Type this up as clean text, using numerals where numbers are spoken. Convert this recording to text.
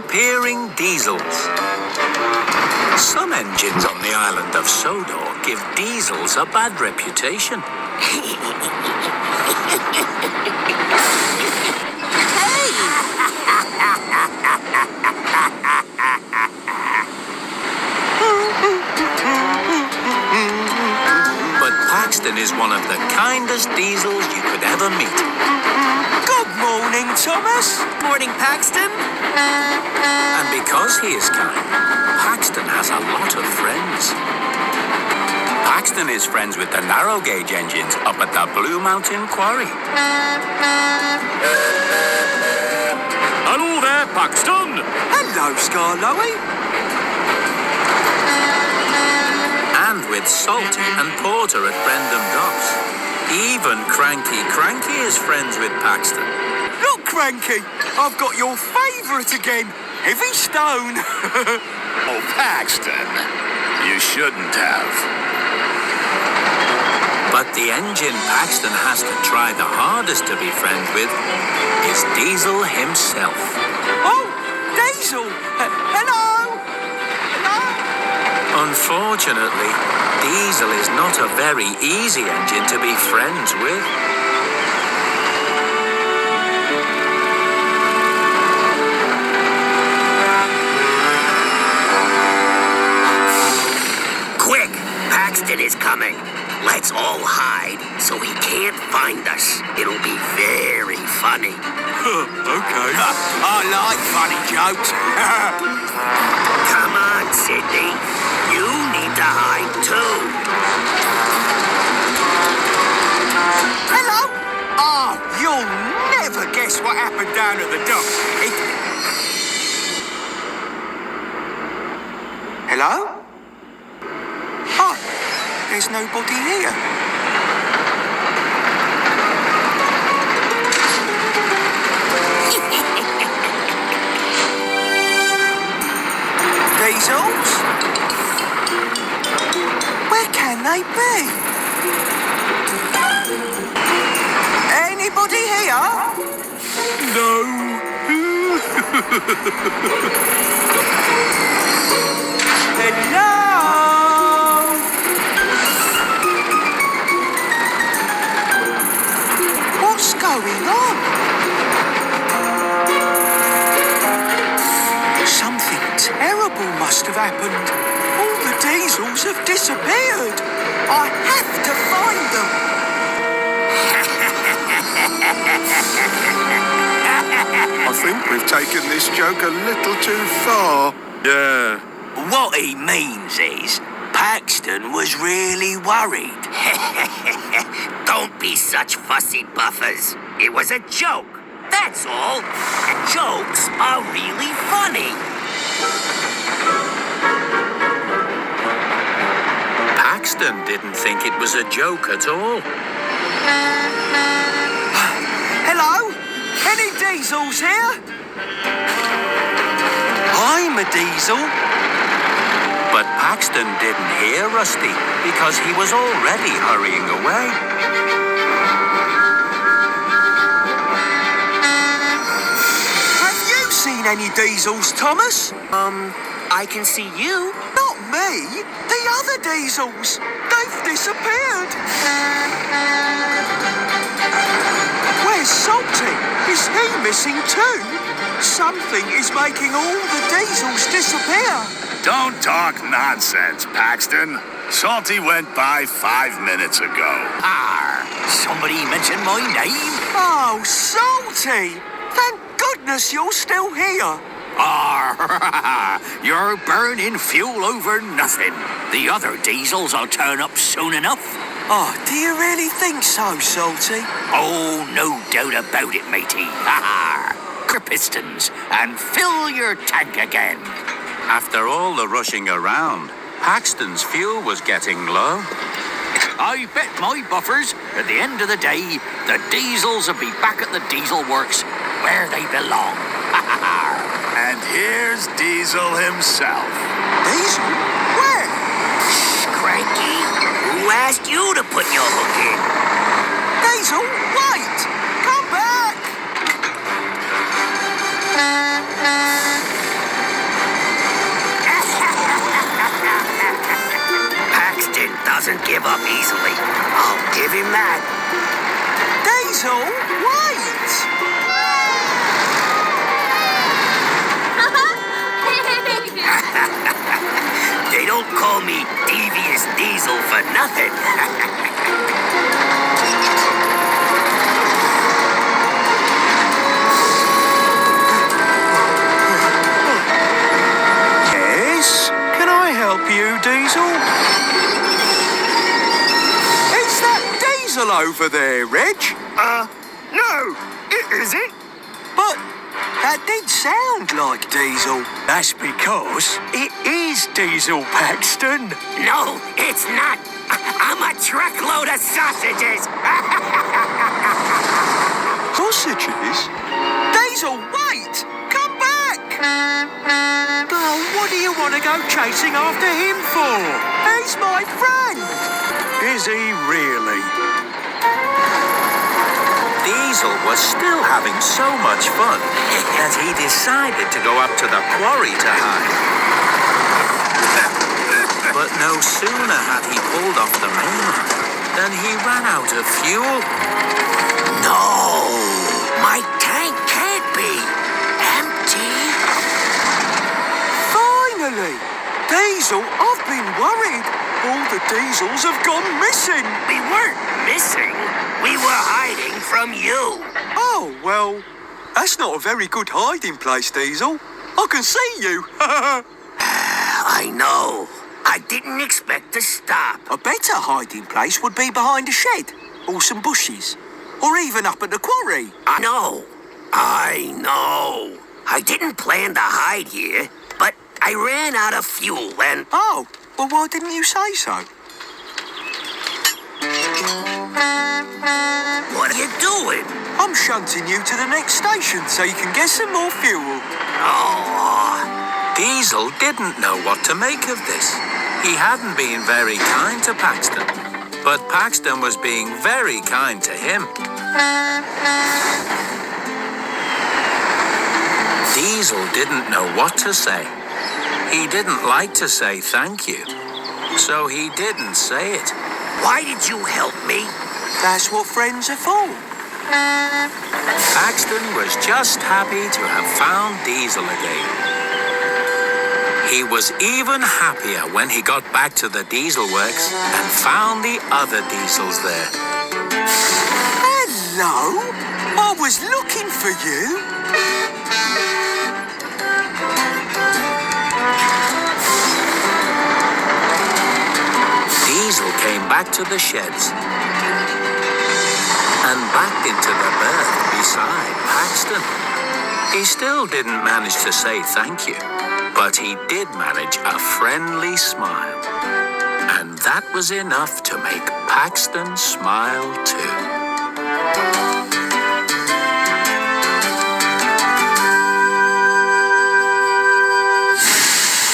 disappearing diesels. Some engines on the island of Sodor give diesels a bad reputation. But Paxton is one of the kindest diesels you could ever meet. Good morning, Thomas. Morning, Paxton. And because he is kind, Paxton has a lot of friends. Paxton is friends with the narrow gauge engines up at the Blue Mountain Quarry. Hello there, Paxton. Hello, Scarloey. And with Salty and Porter at Brendam Docks. Even Cranky is friends with Paxton. Look, Cranky, I've got your favourite again. Heavy Stone. Oh, Paxton. You shouldn't have. But the engine Paxton has to try the hardest to be friends with is Diesel himself. Oh, Diesel. Hello. Hello. Unfortunately, Diesel is not a very easy engine to be friends with. Quick! Paxton is coming. Let's all hide so he can't find us. It'll be very funny. Okay. I like funny jokes. Come on, Sydney. You need to hide too. Hello. Oh, you'll never guess what happened down at the dock. Hello? Oh, there's nobody here. Diesels? Where can they be? Anybody here? No. Hello? What's going on? Something terrible must have happened. All the diesels have disappeared. I have to find them. I think we've taken this joke a little too far. Yeah. What he means is, Paxton was really worried. Don't be such fussy buffers. It was a joke. That's all. Jokes are really funny. Paxton didn't think it was a joke at all. Hello? Any diesels here? I'm a diesel. But Paxton didn't hear Rusty because he was already hurrying away. Have you seen any diesels, Thomas? I can see you. Not me. The other diesels. They've disappeared. Where's Salty? Is he missing too? Something is making all the diesels disappear. Don't talk nonsense, Paxton. Salty went by 5 minutes ago. Somebody mentioned my name? Oh, Salty! Thank goodness you're still here. You're burning fuel over nothing. The other diesels will turn up soon enough. Oh, do you really think so, Salty? Oh, no doubt about it, matey. Your pistons and fill your tank again. After all the rushing around, Paxton's fuel was getting low. I bet my buffers, at the end of the day, the diesels will be back at the diesel works where they belong. And here's Diesel himself. Diesel? Where? Shh, Cranky. Who asked you to put your hook in? Diesel, wait! Come back! easily. I'll give him that. Diesel, wait! They don't call me Devious Diesel for nothing. Yes? Can I help you, Diesel? Is that Diesel over there, Reg? No, it isn't. But that did sound like Diesel. That's because it is Diesel, Paxton. No, it's not. I'm a truckload of sausages. Sausages? Diesel, wait! Come back! Oh, what do you want to go chasing after him for? He's my friend! Is he really? Diesel was still having so much fun that he decided to go up to the quarry to hide. But no sooner had he pulled off the main line than he ran out of fuel. No, my tank can't be empty. Finally! Diesel, I've been worried. All the Diesels have gone missing. We weren't missing. We were hiding from you. Oh, well, that's not a very good hiding place, Diesel. I can see you. I know. I didn't expect to stop. A better hiding place would be behind a shed, or some bushes, or even up at the quarry. I know. I didn't plan to hide here, but I ran out of fuel and... Oh, well, why didn't you say so? What are you doing? I'm shunting you to the next station so you can get some more fuel. Oh, Diesel didn't know what to make of this. He hadn't been very kind to Paxton, but Paxton was being very kind to him. Diesel didn't know what to say. He didn't like to say thank you, so he didn't say it. why did you help me? That's what friends are for. Paxton was just happy to have found Diesel again. He was even happier when he got back to the diesel works and found the other diesels there. Hello? I was looking for you. Diesel came back to the sheds and backed into the berth beside Paxton. He still didn't manage to say thank you, but he did manage a friendly smile. And that was enough to make Paxton smile too.